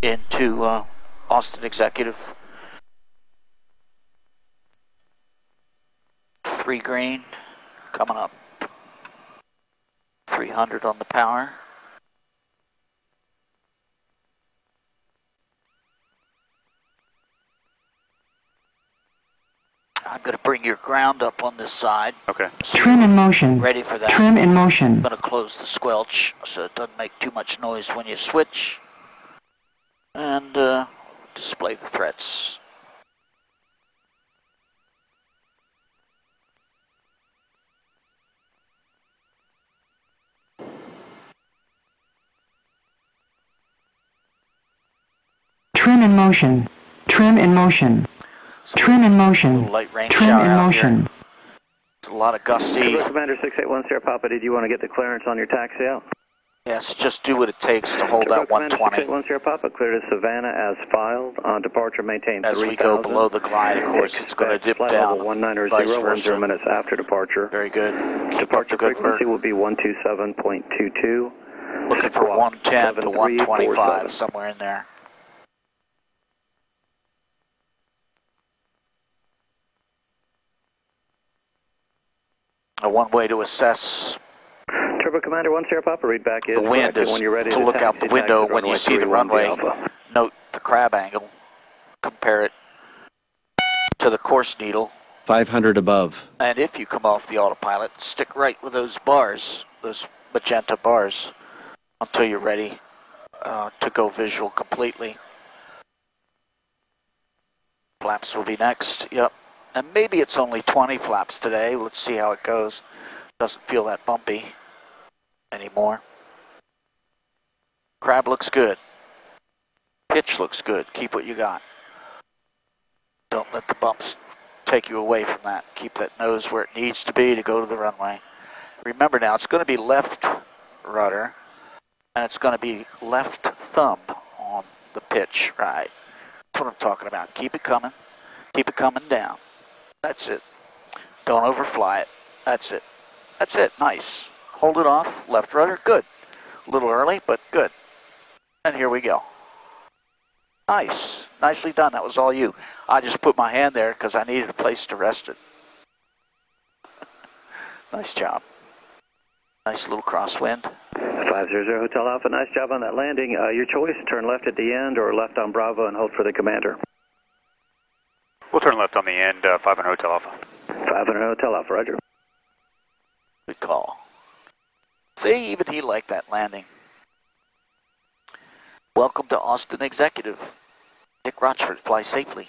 into Austin Executive. 3 green, coming up. 300 on the power. I'm going to bring your ground up on this side. Okay. So trim in motion. ready for that. Trim in motion. I'm going to close the squelch so it doesn't make too much noise when you switch. And display the threats. Trim in motion. Trim in motion. Trim in motion. Light rain Trim shower in out motion. here. It's a lot of gusty. Commander 681 Sierra Papa, did you want to get the clearance on your taxi out? Yes, just do what it takes to hold that 120. 681 Sierra Papa, clear to Savannah as filed. On departure, maintain 3,000. As we go below the glide, of course, it's going to dip down. 1900, 10 minutes after departure. Very good. Keep Departure up the good frequency work. will be 127.22. Looking for 110 to 125, 7347. somewhere in there. One way to assess Turbo Commander 1 Sierra Papa, read back the wind is when you're ready to look out the taxi window when you runway see the 31 runway. Alpha. Note the crab angle. Compare it to the course needle. 500 above. And if you come off the autopilot, stick right with those bars, those magenta bars, until you're ready to go visual completely. Flaps will be next. Yep. And maybe it's only 20 flaps today. Let's see how it goes. Doesn't feel that bumpy anymore. Crab looks good. Pitch looks good. Keep what you got. Don't let the bumps take you away from that. Keep that nose where it needs to be to go to the runway. Remember now, it's going to be left rudder, and it's going to be left thumb on the pitch, right? That's what I'm talking about. Keep it coming. Keep it coming down. That's it. Don't overfly it. That's it. That's it. Nice. Hold it off. Left rudder. Good. A little early, but good. And here we go. Nice. Nicely done. That was all you. I just put my hand there because I needed a place to rest it. Nice job. Nice little crosswind. 500 Hotel Alpha, nice job on that landing. Your choice, turn left at the end or left on Bravo and hold for the commander. We'll turn left on the end, 500 Hotel Alpha. 500 Hotel Alpha, roger. Good call. See, even he liked that landing. Welcome to Austin Executive. Dick Rochford, fly safely.